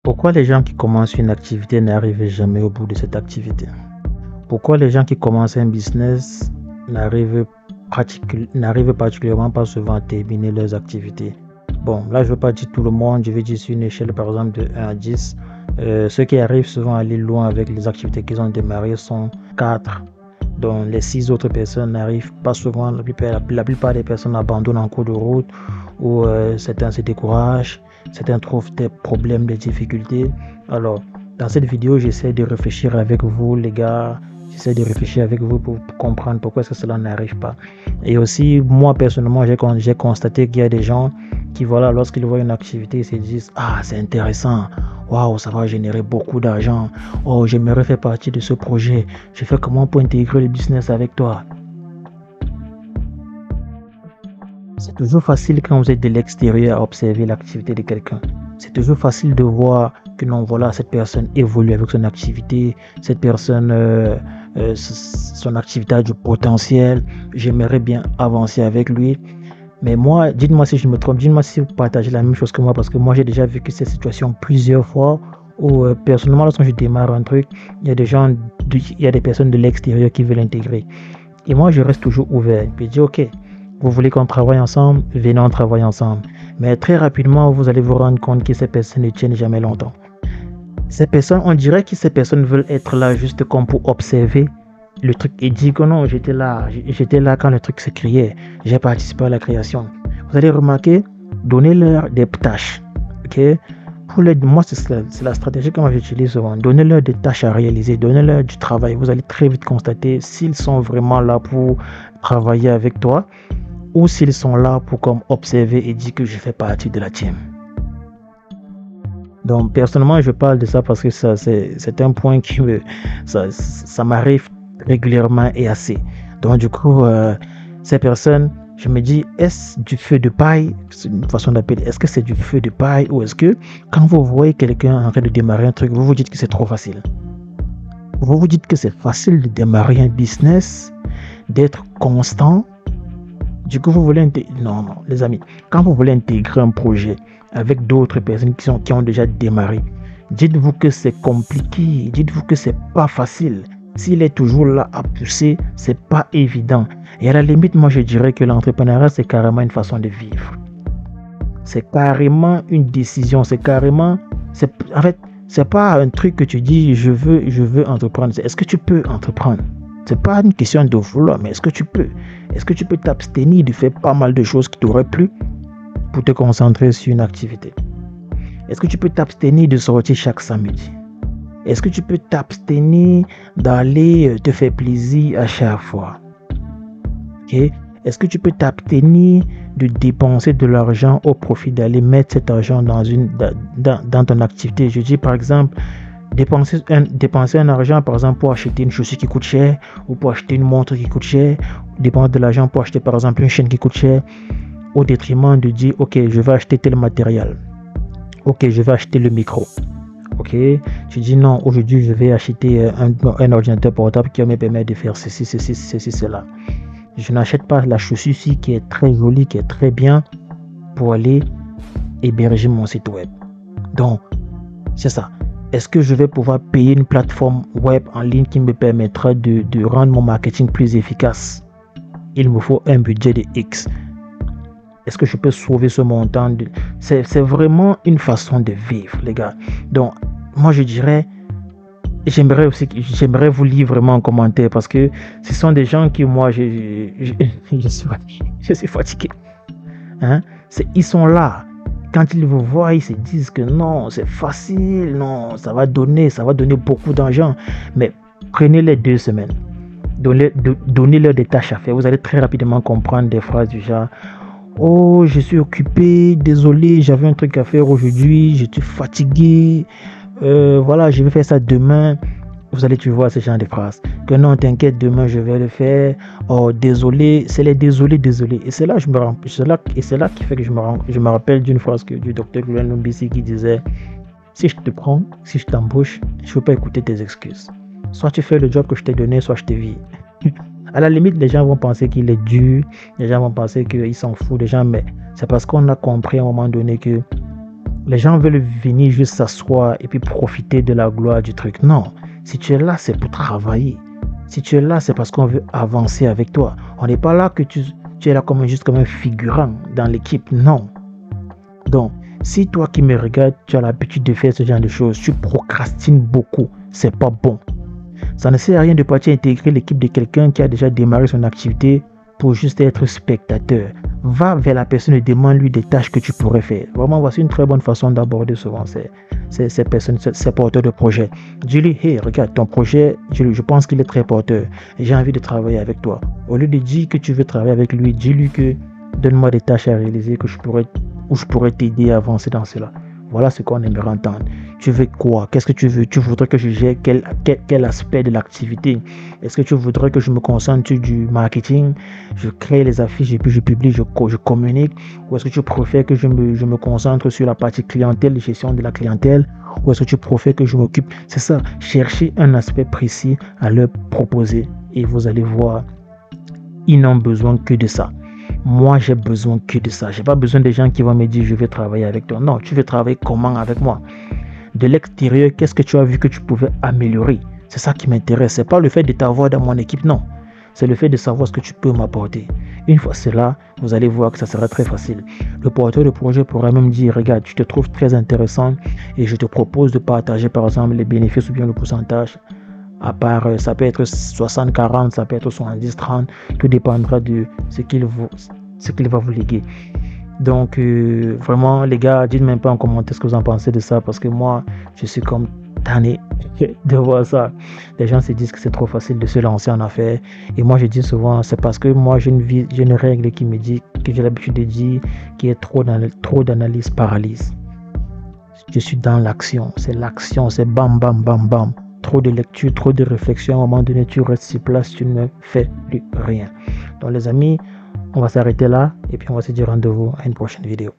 Pourquoi les gens qui commencent une activité n'arrivent jamais au bout de cette activité? Pourquoi les gens qui commencent un business n'arrivent particulièrement pas souvent à terminer leurs activités? Bon, là, je ne veux pas dire tout le monde, je vais dire sur une échelle, par exemple, de 1 à 10. Ceux qui arrivent souvent à aller loin avec les activités qu'ils ont démarrées sont 4. Donc, les 6 autres personnes n'arrivent pas souvent. La plupart des personnes abandonnent en cours de route ou certains se découragent, certains trouvent des problèmes, des difficultés. Alors, dans cette vidéo, j'essaie de réfléchir avec vous, les gars. J'essaie de réfléchir avec vous pour comprendre pourquoi cela n'arrive pas. Et aussi, moi, personnellement, j'ai constaté qu'il y a des gens qui, voilà, lorsqu'ils voient une activité, ils se disent « Ah, c'est intéressant. Waouh, ça va générer beaucoup d'argent. Oh, j'aimerais faire partie de ce projet. Je fais comment pour intégrer le business avec toi ?» C'est toujours facile quand vous êtes de l'extérieur à observer l'activité de quelqu'un. C'est toujours facile de voir que non, voilà, cette personne évolue avec son activité, cette personne, son activité a du potentiel, j'aimerais bien avancer avec lui. Mais moi, dites-moi si je me trompe, dites-moi si vous partagez la même chose que moi, parce que moi j'ai déjà vécu cette situation plusieurs fois où personnellement, lorsque je démarre un truc, il y a des personnes de l'extérieur qui veulent l'intégrer. Et moi, je reste toujours ouvert. Je dis, ok, vous voulez qu'on travaille ensemble, venez on travaille ensemble. Mais très rapidement, vous allez vous rendre compte que ces personnes ne tiennent jamais longtemps. Ces personnes, on dirait que ces personnes veulent être là juste comme pour observer le truc et dire que non, j'étais là quand le truc se créait, j'ai participé à la création. Vous allez remarquer, donnez-leur des tâches. Okay? Moi, c'est la stratégie que moi j'utilise souvent. Donnez-leur des tâches à réaliser, donnez-leur du travail. Vous allez très vite constater s'ils sont vraiment là pour travailler avec toi ou s'ils sont là pour comme observer et dire que je fais partie de la team. Donc personnellement, je parle de ça parce que c'est un point qui ça m'arrive régulièrement et assez. Donc du coup, ces personnes, je me dis, est-ce du feu de paille? C'est une façon d'appeler. Est-ce que c'est du feu de paille ou est-ce que quand vous voyez quelqu'un en train de démarrer un truc, vous vous dites que c'est trop facile? Vous vous dites que c'est facile de démarrer un business, d'être constant. Du coup, vous voulez intégrer... Non, les amis. Quand vous voulez intégrer un projet avec d'autres personnes qui ont déjà démarré, dites-vous que c'est compliqué. Dites-vous que c'est pas facile. S'il est toujours là à pousser, c'est pas évident. Et à la limite, moi, je dirais que l'entrepreneuriat, c'est carrément une façon de vivre. C'est carrément une décision. En fait, c'est pas un truc que tu dis, je veux entreprendre. Est-ce que tu peux entreprendre? C'est pas une question de vouloir, mais est-ce que tu peux? Est-ce que tu peux t'abstenir de faire pas mal de choses qui t'auraient plu pour te concentrer sur une activité? Est-ce que tu peux t'abstenir de sortir chaque samedi? Est-ce que tu peux t'abstenir d'aller te faire plaisir à chaque fois? Okay? Est-ce que tu peux t'abstenir de dépenser de l'argent au profit d'aller mettre cet argent dans ton activité? Je dis par exemple, dépenser un argent par exemple pour acheter une chaussure qui coûte cher ou pour acheter une montre qui coûte cher, dépenser de l'argent pour acheter par exemple une chaîne qui coûte cher au détriment de dire ok, je vais acheter tel matériel, ok, je vais acheter le micro, ok, tu dis non, aujourd'hui je vais acheter un ordinateur portable qui va me permettre de faire ceci, cela. Je n'achète pas la chaussure-ci qui est très jolie, qui est très bien pour aller héberger mon site web. Donc c'est ça. Est-ce que je vais pouvoir payer une plateforme web en ligne qui me permettra de rendre mon marketing plus efficace? Il me faut un budget de X. Est-ce que je peux sauver ce montant? C'est vraiment une façon de vivre, les gars. Donc, moi, je dirais, j'aimerais vous lire vraiment en commentaire parce que ce sont des gens qui, moi, je suis fatigué. Hein? Ils sont là. Quand ils vous voient, ils se disent que non, c'est facile, non, ça va donner beaucoup d'argent. Mais prenez les 2 semaines, donnez-leur des tâches à faire. Vous allez très rapidement comprendre des phrases du genre « Oh, je suis occupé, désolé, j'avais un truc à faire aujourd'hui, je suis fatigué, voilà, je vais faire ça demain. » Vous allez tu vois ce genre de phrases. Que non, t'inquiète, demain je vais le faire. Oh, désolé, c'est les désolé. Et c'est là qui fait que je me rappelle d'une phrase du docteur Glenn Lumbisi qui disait si je te prends, si je t'embauche, je ne veux pas écouter tes excuses. Soit tu fais le job que je t'ai donné, soit je te vis. À la limite, les gens vont penser qu'il est dur, les gens vont penser qu'il s'en fout des gens, mais c'est parce qu'on a compris à un moment donné que Les gens veulent venir juste s'asseoir et puis profiter de la gloire du truc. Non, si tu es là, c'est pour travailler. Si tu es là, c'est parce qu'on veut avancer avec toi. On n'est pas là que tu es là juste comme un figurant dans l'équipe. Non. Donc, si toi qui me regardes, tu as l'habitude de faire ce genre de choses, tu procrastines beaucoup, c'est pas bon. Ça ne sert à rien de partir intégrer l'équipe de quelqu'un qui a déjà démarré son activité pour juste être spectateur. Va vers la personne et demande-lui des tâches que tu pourrais faire. Vraiment, voici une très bonne façon d'aborder souvent ces personnes, ces porteurs de projet. Dis-lui, hey, regarde, ton projet, je pense qu'il est très porteur. J'ai envie de travailler avec toi. Au lieu de dire que tu veux travailler avec lui, dis-lui que donne-moi des tâches à réaliser que je pourrais t'aider à avancer dans cela. Voilà ce qu'on aimerait entendre. Tu veux quoi? Qu'est-ce que tu veux? Tu voudrais que je gère quel aspect de l'activité? Est-ce que tu voudrais que je me concentre sur du marketing? Je crée les affiches et puis je publie, je communique? Ou est-ce que tu préfères que je me concentre sur la partie clientèle, gestion de la clientèle? Ou est-ce que tu préfères que je m'occupe? C'est ça, chercher un aspect précis à leur proposer. Et vous allez voir, ils n'ont besoin que de ça. Moi, j'ai besoin que de ça. Je n'ai pas besoin des gens qui vont me dire je vais travailler avec toi. Non, tu veux travailler comment avec moi? De l'extérieur, qu'est-ce que tu as vu que tu pouvais améliorer? C'est ça qui m'intéresse. Ce n'est pas le fait de t'avoir dans mon équipe, non. C'est le fait de savoir ce que tu peux m'apporter. Une fois cela, vous allez voir que ça sera très facile. Le porteur de projet pourra même dire, regarde, tu te trouves très intéressant et je te propose de partager par exemple les bénéfices ou bien le pourcentage. À part, ça peut être 60-40, ça peut être 70-30, tout dépendra de ce qu'il va vous léguer. Donc, vraiment, les gars, dites même pas en commentaire ce que vous en pensez de ça, parce que moi, je suis comme tanné de voir ça. Les gens se disent que c'est trop facile de se lancer en affaires, et moi, je dis souvent, c'est parce que moi, j'ai une règle qui me dit, que j'ai l'habitude de dire, qui est trop d'analyse paralyse. Je suis dans l'action, c'est bam, bam, bam, bam. Trop de lecture, trop de réflexion, à un moment donné, tu restes sur place, tu ne fais plus rien. Donc les amis, on va s'arrêter là et puis on va se dire rendez-vous à une prochaine vidéo.